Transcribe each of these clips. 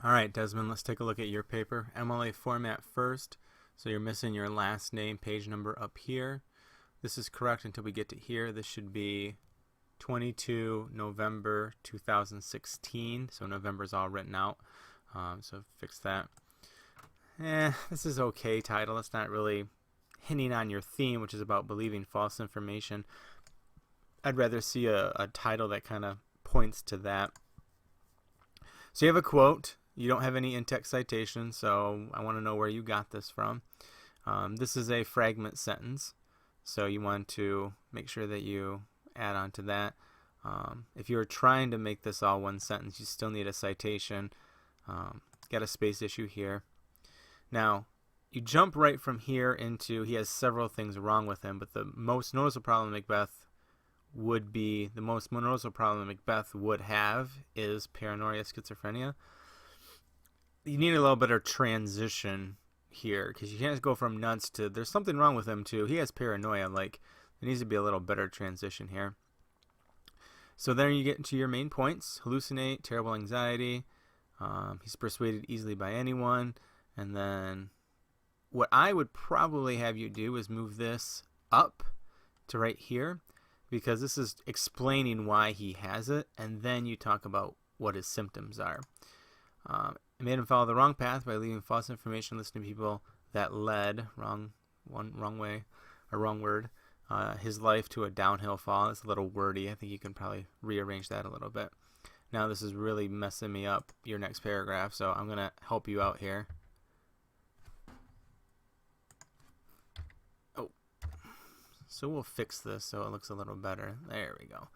Alright, Desmond, let's take a look at your paper. MLA format first. So you're missing your last name page number up here. This is correct until we get to here. This should be 22 November 2016. So November's all written out. So fix that. This is okay title. It's not really hinting on your theme, which is about believing false information. I'd rather see a title that kind of points to that. So you have a quote. You don't have any in-text citation, so I want to know where you got this from. This is a fragment sentence, so you want to make sure that you add on to that. If you're trying to make this all one sentence, you still need a citation. Got a space issue here. Now, you jump right from here into he has several things wrong with him, but the most noticeable problem Macbeth would have is paranoia, schizophrenia. You need a little bit of transition here because you can't go from nuts to there's something wrong with him too. He has paranoia. Like, there needs to be a little better transition here. So then you get into your main points: hallucinate, terrible anxiety. He's persuaded easily by anyone. And then what I would probably have you do is move this up to right here, because this is explaining why he has it, and then you talk about what his symptoms are. It made him follow the wrong path by leaving false information, listening to people that led wrong word his life to a downhill fall. It's a little wordy. I think you can probably rearrange that a little bit. Now this is really messing me up, your next paragraph, so I'm going to help you out here. Oh, so we'll fix this so it looks a little better. There we go.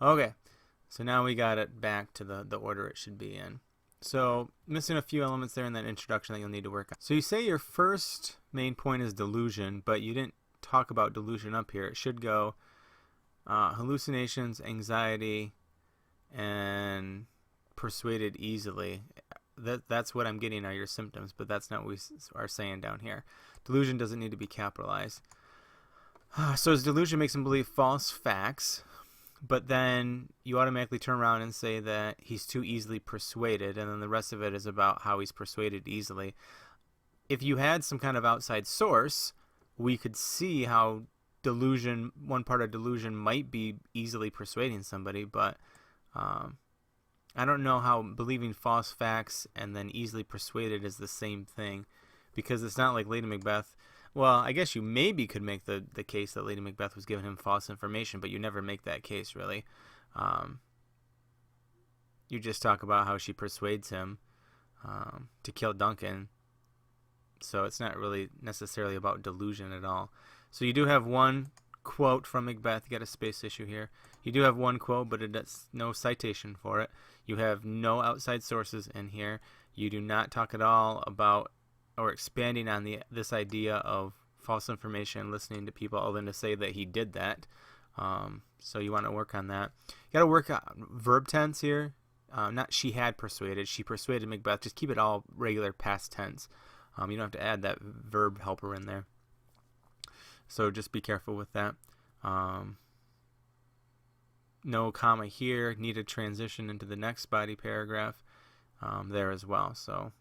Okay, so now we got it back to the order it should be in. So missing a few elements there in that introduction that you'll need to work on. So you say your first main point is delusion, but you didn't talk about delusion up here. It should go hallucinations, anxiety, and persuaded easily. That's what I'm getting are your symptoms, but that's not what we are saying down here. Delusion doesn't need to be capitalized. So his delusion makes him believe false facts, but then you automatically turn around and say that he's too easily persuaded, and then the rest of it is about how he's persuaded easily. If you had some kind of outside source, we could see how delusion, one part of delusion might be easily persuading somebody, but I don't know how believing false facts and then easily persuaded is the same thing, because it's not like Lady Macbeth. Well, I guess you maybe could make the case that Lady Macbeth was giving him false information, but you never make that case, really. You just talk about how she persuades him to kill Duncan, so it's not really necessarily about delusion at all. So you do have one quote from Macbeth. You got a space issue here. You do have one quote, but it's no citation for it. You have no outside sources in here. You do not talk at all about or expanding on this idea of false information, listening to people, other than to say that he did that. So you want to work on that. You got to work on verb tense here. Not she had persuaded. She persuaded Macbeth. Just keep it all regular past tense. You don't have to add that verb helper in there. So just be careful with that. No comma here. Need a transition into the next body paragraph there as well. So,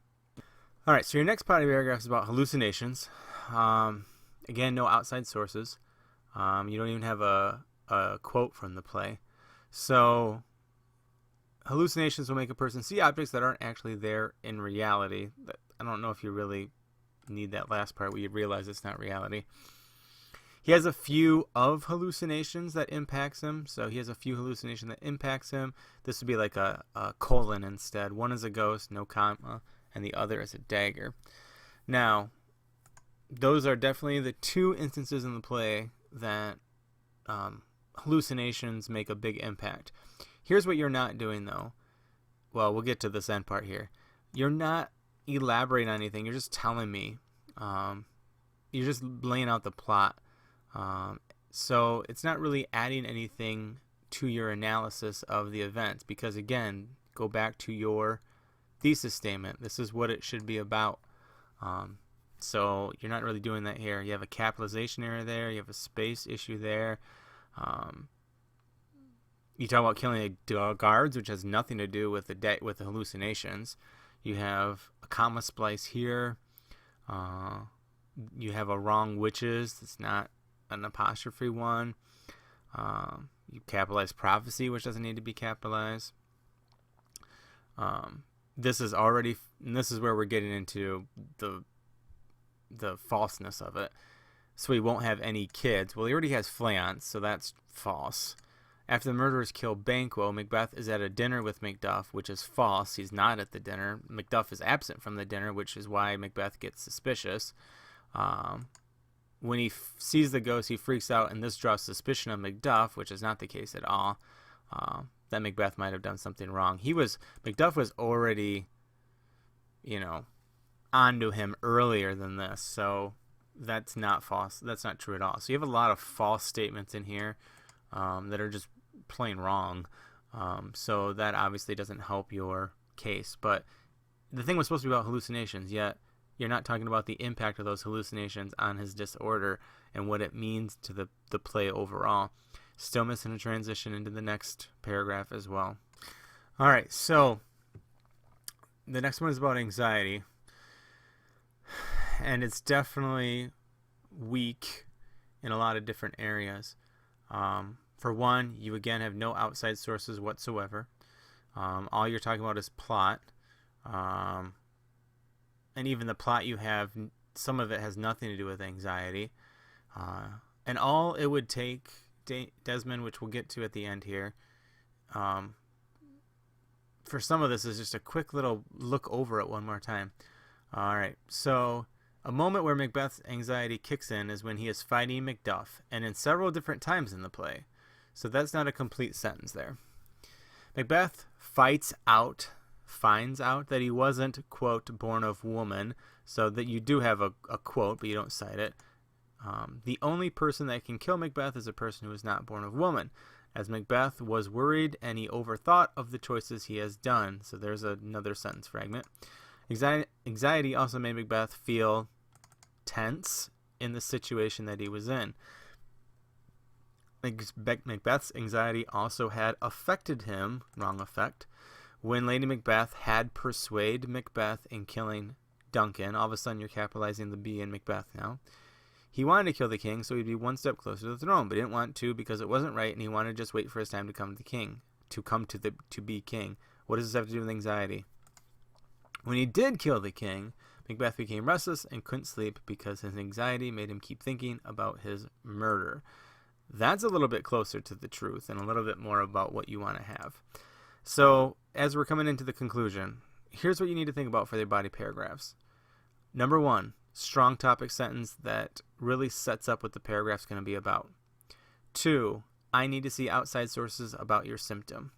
all right. So your next body paragraph is about hallucinations. Again, no outside sources. You don't even have a quote from the play. So hallucinations will make a person see objects that aren't actually there in reality. I don't know if you really need that last part where you realize it's not reality. He has a few of hallucinations that impacts him. So he has a few hallucinations that impacts him. This would be like a colon instead. One is a ghost, no comma, and the other is a dagger. Now, those are definitely the two instances in the play that hallucinations make a big impact. Here's what you're not doing, though. Well, we'll get to this end part here. You're not elaborating on anything. You're just telling me. You're just laying out the plot. So it's not really adding anything to your analysis of the events, because, again, go back to your thesis statement. This is what it should be about. So you're not really doing that here. You have a capitalization error there. You have a space issue there. You talk about killing the guards, which has nothing to do with the hallucinations. You have a comma splice here. You have a wrong witches. It's not an apostrophe one. You capitalize prophecy, which doesn't need to be capitalized. This is already, and this is where we're getting into the falseness of it. So he won't have any kids. Well, he already has Fleance, so that's false. After the murderers kill Banquo, Macbeth is at a dinner with Macduff, which is false. He's not at the dinner. Macduff is absent from the dinner, which is why Macbeth gets suspicious. When he sees the ghost, he freaks out, and this draws suspicion of Macduff, which is not the case at all. That Macbeth might have done something wrong. Macduff was already, onto him earlier than this, so that's not false. That's not true at all. So you have a lot of false statements in here that are just plain wrong. So that obviously doesn't help your case. But the thing was supposed to be about hallucinations, yet you're not talking about the impact of those hallucinations on his disorder and what it means to the play overall. Still missing a transition into the next paragraph as well. All right, so the next one is about anxiety. And it's definitely weak in a lot of different areas. For one, you again have no outside sources whatsoever. All you're talking about is plot. And even the plot you have, some of it has nothing to do with anxiety. And all it would take, Desmond, which we'll get to at the end here, for some of this is just a quick little look over it one more time. All right, so a moment where Macbeth's anxiety kicks in is when he is fighting Macduff, and in several different times in the play. So that's not a complete sentence there. Macbeth finds out that he wasn't, quote, born of woman, so that you do have a quote, but you don't cite it. The only person that can kill Macbeth is a person who is not born of woman, as Macbeth was worried and he overthought of the choices he has done. So there's another sentence fragment. Anxiety also made Macbeth feel tense in the situation that he was in. Macbeth's anxiety also had affected him, wrong effect, when Lady Macbeth had persuaded Macbeth in killing Duncan. All of a sudden you're capitalizing the B in Macbeth now. He wanted to kill the king so he'd be one step closer to the throne, but he didn't want to because it wasn't right, and he wanted to just wait for his time to come to the king, to be king. What does this have to do with anxiety? When he did kill the king, Macbeth became restless and couldn't sleep because his anxiety made him keep thinking about his murder. That's a little bit closer to the truth and a little bit more about what you want to have. So as we're coming into the conclusion, here's what you need to think about for the body paragraphs. Number one, strong topic sentence that really sets up what the paragraph's going to be about. 2, I need to see outside sources about your symptom.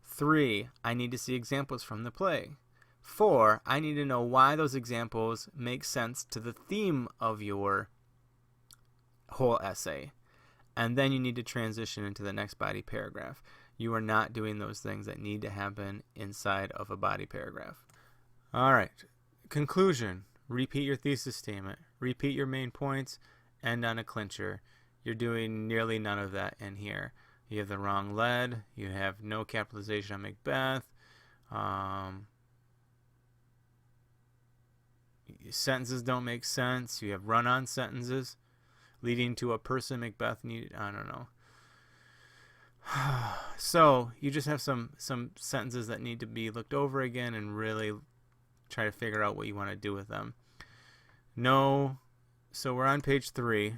3, I need to see examples from the play. 4, I need to know why those examples make sense to the theme of your whole essay. And then you need to transition into the next body paragraph. You are not doing those things that need to happen inside of a body paragraph. All right. Conclusion. Repeat your thesis statement. Repeat your main points. End on a clincher. You're doing nearly none of that in here. You have the wrong lead. You have no capitalization on Macbeth. Sentences don't make sense. You have run-on sentences leading to a person Macbeth needed. I don't know. So you just have some sentences that need to be looked over again and really try to figure out what you want to do with them. No, so we're on page 3.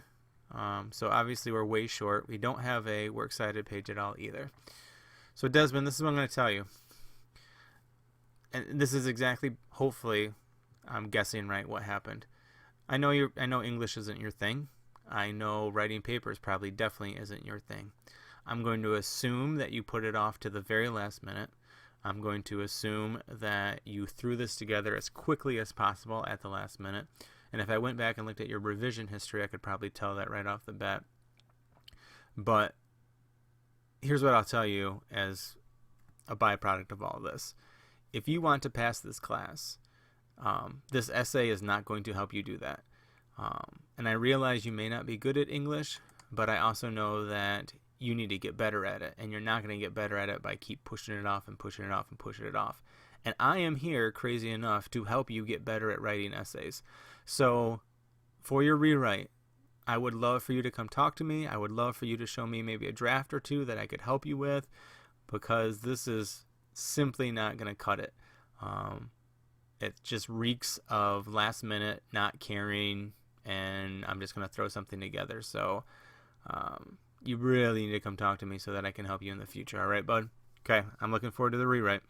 So obviously we're way short. We don't have a works cited page at all either. So Desmond, this is what I'm going to tell you. And this is exactly, hopefully, I'm guessing right what happened. I know English isn't your thing. I know writing papers probably definitely isn't your thing. I'm going to assume that you put it off to the very last minute. I'm going to assume that you threw this together as quickly as possible at the last minute. And if I went back and looked at your revision history, I could probably tell that right off the bat. But here's what I'll tell you as a byproduct of all this. If you want to pass this class, this essay is not going to help you do that. And I realize you may not be good at English, but I also know that you need to get better at it, and you're not going to get better at it by keep pushing it off and pushing it off and pushing it off. And I am here, crazy enough, to help you get better at writing essays. So for your rewrite, I would love for you to come talk to me. I would love for you to show me maybe a draft or two that I could help you with, because this is simply not going to cut it. It just reeks of last minute not caring, and I'm just going to throw something together. So you really need to come talk to me so that I can help you in the future. All right, bud? Okay, I'm looking forward to the rewrite.